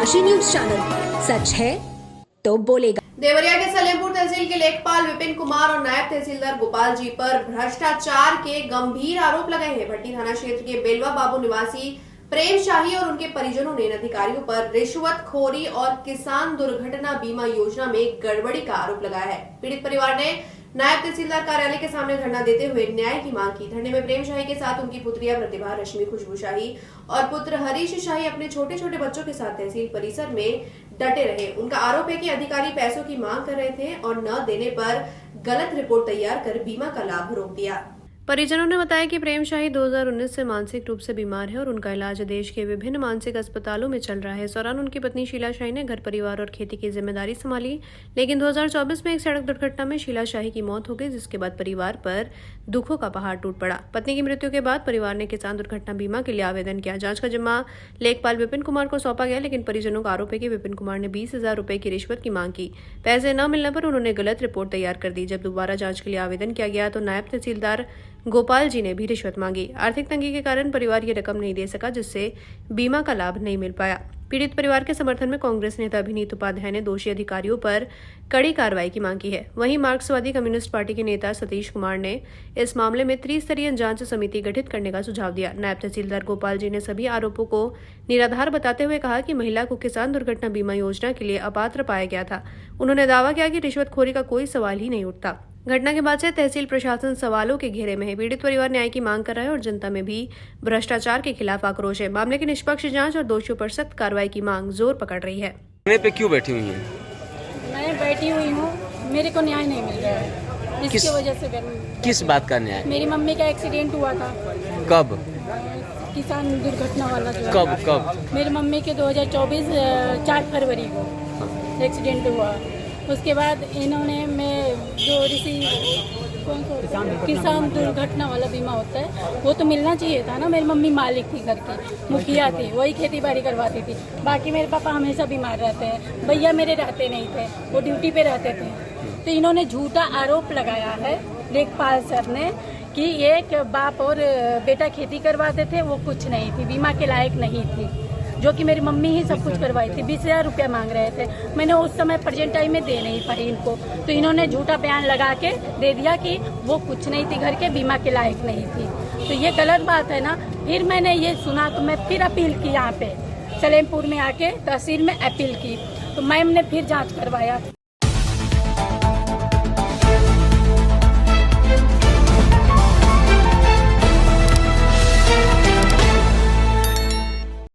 Kashi news channel, सच है तो बोलेगा। देवरिया के सलेमपुर तहसील के लेखपाल विपिन कुमार और नायब तहसीलदार गोपाल जी पर भ्रष्टाचार के गंभीर आरोप लगाए हैं। भट्टी थाना क्षेत्र के बेलवा बाबू निवासी प्रेम शाही और उनके परिजनों ने इन अधिकारियों पर रिश्वतखोरी और किसान दुर्घटना बीमा योजना में गड़बड़ी का आरोप लगाया है। पीड़ित परिवार ने नायब तहसीलदार कार्यालय के सामने धरना देते हुए न्याय की मांग की। धरने में प्रेम शाही के साथ उनकी पुत्रियां प्रतिभा, रश्मि, खुशबू शाही और पुत्र हरीश शाही अपने छोटे छोटे बच्चों के साथ तहसील परिसर में डटे रहे। उनका आरोप है कि अधिकारी पैसों की मांग कर रहे थे और न देने पर गलत रिपोर्ट तैयार कर बीमा का लाभ रोक दिया। परिजनों ने बताया कि प्रेम शाही 2019 से मानसिक रूप से बीमार है और उनका इलाज देश के विभिन्न मानसिक अस्पतालों में चल रहा है। इस दौरान उनकी पत्नी शीला शाही ने घर परिवार और खेती की जिम्मेदारी संभाली, लेकिन 2024 में एक सड़क दुर्घटना में शीला शाही की मौत हो गई, जिसके बाद परिवार पर दुखों का पहाड़ टूट पड़ा। पत्नी की मृत्यु के बाद परिवार ने किसान दुर्घटना बीमा के लिए आवेदन किया। जांच का जिम्मा लेखपाल विपिन कुमार को सौंपा गया, लेकिन परिजनों का आरोप है कि विपिन कुमार ने 20,000 रुपए की रिश्वत की मांग की। पैसे न मिलने पर उन्होंने गलत रिपोर्ट तैयार कर दी। जब दोबारा जांच के लिए आवेदन किया गया तो नायब तहसीलदार गोपाल जी ने भी रिश्वत मांगी। आर्थिक तंगी के कारण परिवार ये रकम नहीं दे सका, जिससे बीमा का लाभ नहीं मिल पाया। पीड़ित परिवार के समर्थन में कांग्रेस नेता अभिनीत उपाध्याय ने दोषी अधिकारियों पर कड़ी कार्रवाई की मांग की है। वहीं मार्क्सवादी कम्युनिस्ट पार्टी के नेता सतीश कुमार ने इस मामले में त्रिस्तरीय जांच समिति गठित करने का सुझाव दिया। नायब तहसीलदार गोपाल जी ने सभी आरोपों को निराधार बताते हुए कहा कि महिला को किसान दुर्घटना बीमा योजना के लिए अपात्र पाया गया था। उन्होंने दावा किया कि रिश्वतखोरी का कोई सवाल ही नहीं उठता। घटना के बाद से तहसील प्रशासन सवालों के घेरे में है। पीड़ित परिवार न्याय की मांग कर रहा है और जनता में भी भ्रष्टाचार के खिलाफ आक्रोश है। मामले की निष्पक्ष जांच और दोषियों पर सख्त कार्रवाई की मांग जोर पकड़ रही है। पे क्यों बैठी हुई हैं? मैं बैठी हुई हूँ, मेरे को न्याय नहीं मिल रहा है। इसकी वजह से किस बात का न्याय? मेरी मम्मी का एक्सीडेंट हुआ था। कब? किसान दुर्घटना वाला जो कब? मेरी मम्मी के 2024 4 फरवरी को एक्सीडेंट हुआ। उसके बाद इन्होंने किसान दुर्घटना वाला बीमा होता है, वो तो मिलना चाहिए था ना। मेरी मम्मी मालिक थी, घर की मुखिया थी, वही खेती बाड़ी करवाती थी। बाकी मेरे पापा हमेशा बीमार रहते हैं, भैया मेरे रहते नहीं थे, वो ड्यूटी पे रहते थे। तो इन्होंने झूठा आरोप लगाया है लेखपाल सर ने कि एक बाप और बेटा खेती करवाते थे, वो कुछ नहीं थी, बीमा के लायक नहीं थी, जो कि मेरी मम्मी ही सब कुछ करवाई थी। 20,000 रुपया मांग रहे थे। मैंने उस समय प्रेजेंट टाइम में दे नहीं पाई इनको, तो इन्होंने झूठा बयान लगा के दे दिया कि वो कुछ नहीं थी, घर के बीमा के लायक नहीं थी। तो ये गलत बात है ना। फिर मैंने ये सुना तो मैं फिर अपील की, यहाँ पे सलेमपुर में आके तहसील में अपील की, तो मैम ने फिर जांच करवाया।